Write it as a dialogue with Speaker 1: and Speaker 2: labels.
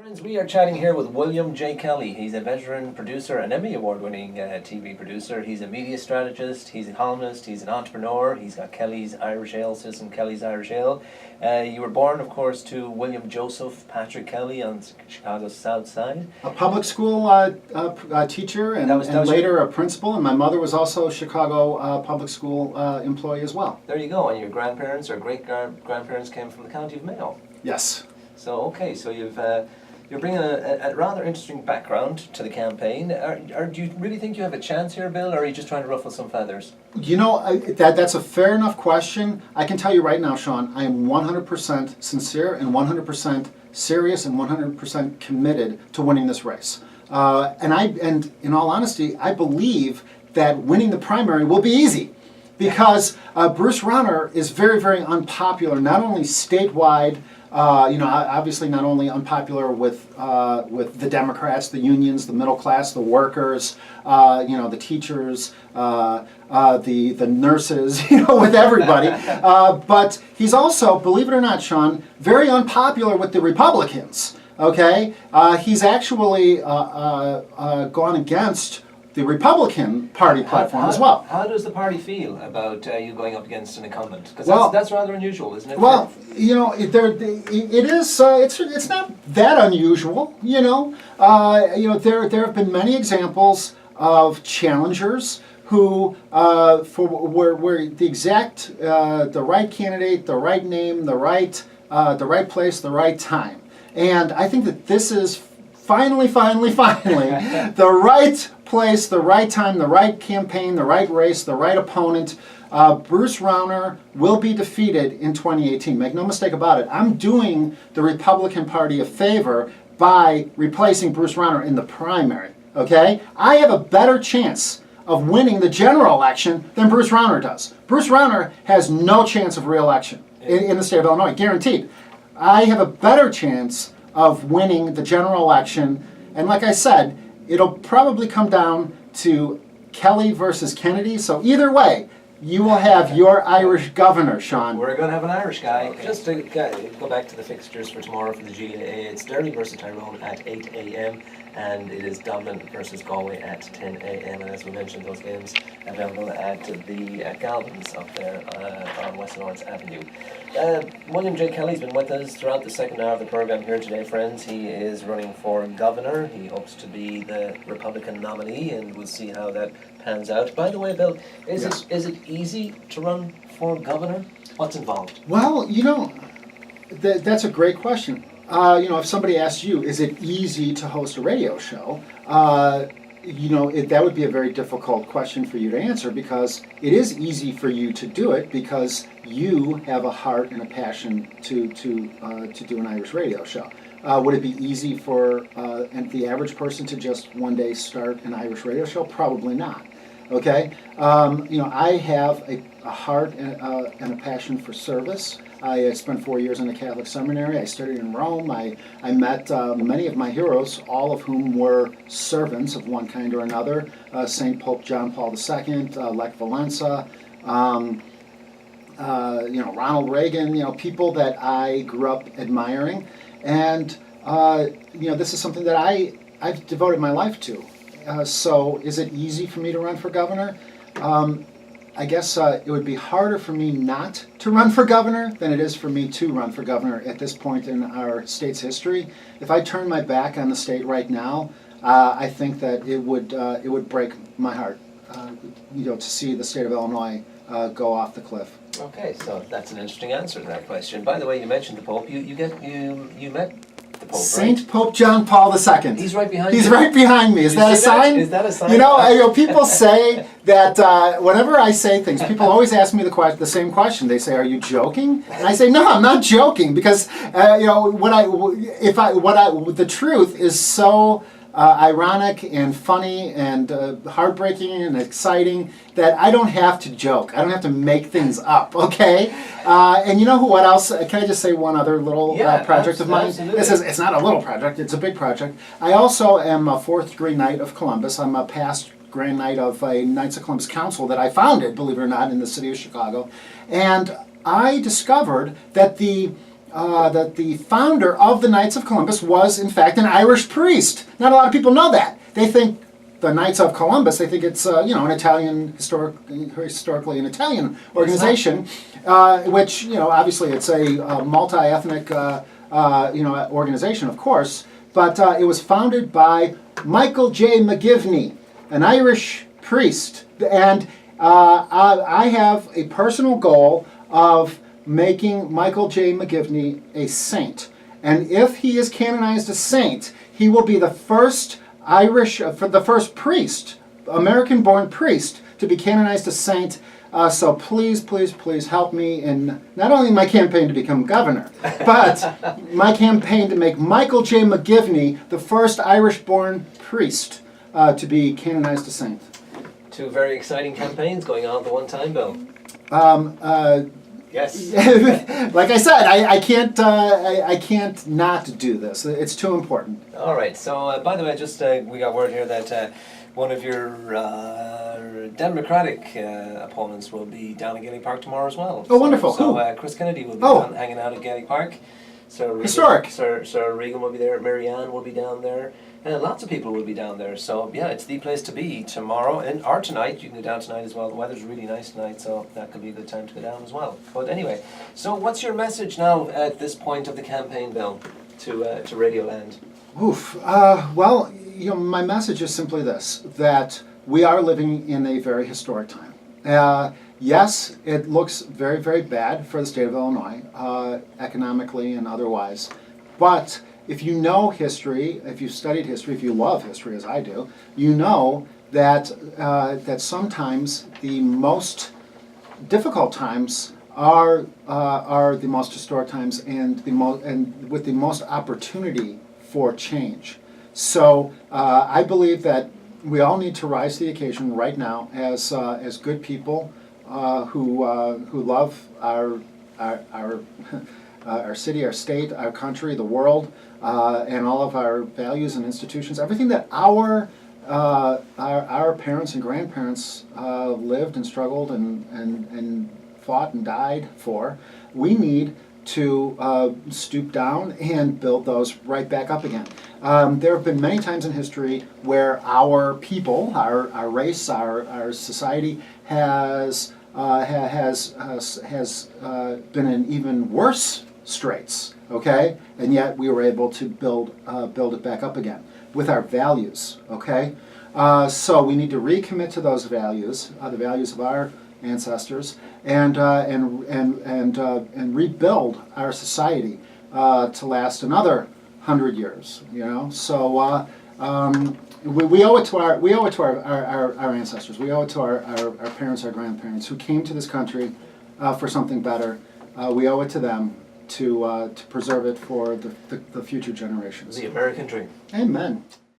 Speaker 1: Friends, we are chatting here with William J. Kelly. He's a veteran producer, an Emmy Award-winning TV producer. He's a media strategist, he's a columnist, he's an entrepreneur. He's got Kelly's Irish Ale system, Kelly's Irish Ale. You were born, of course, to William Joseph Patrick Kelly on Chicago's South Side.
Speaker 2: A public school teacher and later a principal, and my mother was also a Chicago public school employee as well.
Speaker 1: There you go, and your grandparents or great-grandparents came from the County of Mayo.
Speaker 2: Yes.
Speaker 1: So, okay, so you're bringing a rather interesting background to the campaign. Do you really think you have a chance here, Bill, or are you just trying to ruffle some feathers?
Speaker 2: You know, that's a fair enough question. I can tell you right now, Sean, I am 100% sincere and 100% serious and 100% committed to winning this race. And in all honesty, I believe that winning the primary will be easy because Bruce Rauner is very, very unpopular, not only statewide, obviously not only unpopular with the Democrats, the unions, the middle class, the workers, the teachers, the nurses, with everybody. But he's also, believe it or not, Sean, very unpopular with the Republicans. Okay, he's actually gone against the Republican Party platform as well.
Speaker 1: How does the party feel about you going up against an incumbent? Because that's rather unusual, isn't it?
Speaker 2: Well, it is. It's not that unusual. There have been many examples of challengers who, where the exact, the right candidate, the right name, the right place, the right time, and I think that this is finally, the right place, the right time, the right campaign, the right race, the right opponent. Bruce Rauner will be defeated in 2018. Make no mistake about it. I'm doing the Republican Party a favor by replacing Bruce Rauner in the primary. Okay? I have a better chance of winning the general election than Bruce Rauner does. Bruce Rauner has no chance of re-election in the state of Illinois, guaranteed. I have a better chance of winning the general election, and like I said, it'll probably come down to Kelly versus Kennedy, so either way, you will have your Irish governor, Sean.
Speaker 1: We're going to have an Irish guy. Okay. Just to go back to the fixtures for tomorrow for the GAA, it's Derry versus Tyrone at 8 a.m. and it is Dublin versus Galway at 10 a.m. And as we mentioned, those games available at the Galvins up there on West Lawrence Avenue. William J. Kelly's been with us throughout the second hour of the program here today, friends. He is running for governor. He hopes to be the Republican nominee, and we'll see how that pans out. By the way, Bill, is it easy to run for governor? What's involved?
Speaker 2: Well, that's a great question. If somebody asks you, is it easy to host a radio show? That would be a very difficult question for you to answer because it is easy for you to do it because you have a heart and a passion to do an Irish radio show. Would it be easy for the average person to just one day start an Irish radio show? Probably not. Okay, I have a heart and a passion for service. I spent 4 years in the Catholic seminary. I studied in Rome. I met many of my heroes, all of whom were servants of one kind or another. St. Pope John Paul II, Lech Walesa, Ronald Reagan, people that I grew up admiring. And, this is something that I've devoted my life to. So is it easy for me to run for governor? I guess it would be harder for me not to run for governor than it is for me to run for governor at this point in our state's history. If I turn my back on the state right now, I think that it would break my heart, to see the state of Illinois go off the cliff.
Speaker 1: Okay, so that's an interesting answer to that question. By the way, you mentioned the Pope. You met the Pope,
Speaker 2: Saint
Speaker 1: right?
Speaker 2: Pope John Paul II.
Speaker 1: He's right behind you.
Speaker 2: He's right behind me. Is that a sign?
Speaker 1: Is that a sign?
Speaker 2: People say that whenever I say things, people always ask me the same question. They say, "Are you joking?" And I say, "No, I'm not joking," because the truth is so ironic and funny and heartbreaking and exciting that I don't have to joke. I don't have to make things up, okay? And what else? Can I just say one other little project of mine?
Speaker 1: Absolutely.
Speaker 2: It's not a little project, it's a big project. I also am a fourth degree Knight of Columbus. I'm a past Grand Knight of a Knights of Columbus Council that I founded, believe it or not, in the city of Chicago. And I discovered that the that the founder of the Knights of Columbus was, in fact, an Irish priest. Not a lot of people know that. They think the Knights of Columbus, they think it's an Italian, historically an Italian organization, which, obviously it's a multi-ethnic, organization, of course. But it was founded by Michael J. McGivney, an Irish priest. And I have a personal goal of making Michael J. McGivney a saint. And if he is canonized a saint, he will be the first the first priest, American-born priest, to be canonized a saint. So please, please, please help me in not only my campaign to become governor, but my campaign to make Michael J. McGivney the first Irish-born priest to be canonized a saint.
Speaker 1: Two very exciting campaigns going on at the one time, Bill. Yes.
Speaker 2: Like I said, I can't not do this. It's too important.
Speaker 1: All right. So, by the way, just we got word here that one of your Democratic opponents will be down at Gaelic Park tomorrow as well.
Speaker 2: Oh, wonderful.
Speaker 1: So, Chris Kennedy will be hanging out at Gaelic Park.
Speaker 2: Historic.
Speaker 1: Sir Regan will be there. Mary Ann will be down there. And lots of people will be down there. So, yeah, it's the place to be tomorrow or tonight. You can go down tonight as well. The weather's really nice tonight, so that could be a good time to go down as well. But anyway, so what's your message now at this point of the campaign, Bill, to Radioland?
Speaker 2: Oof. Well, my message is simply this, that we are living in a very historic time. Yes, it looks very, very bad for the state of Illinois, economically and otherwise. But if you know history, if you've studied history, if you love history as I do, you know that that sometimes the most difficult times are the most historic times and with the most opportunity for change. So I believe that we all need to rise to the occasion right now as good people who love our city, our state, our country, the world, and all of our values and institutions. Everything that our parents and grandparents lived and struggled and fought and died for, we need to stoop down and build those right back up again. There have been many times in history where our people, our race, our society has been in even worse straits. Okay, and yet we were able to build it back up again with our values. Okay, so we need to recommit to those values, the values of our ancestors, and rebuild our society to last another 100 years. So we owe it to our ancestors. We owe it to our parents, our grandparents, who came to this country for something better. We owe it to them to preserve it for the future generations.
Speaker 1: The American dream.
Speaker 2: Amen.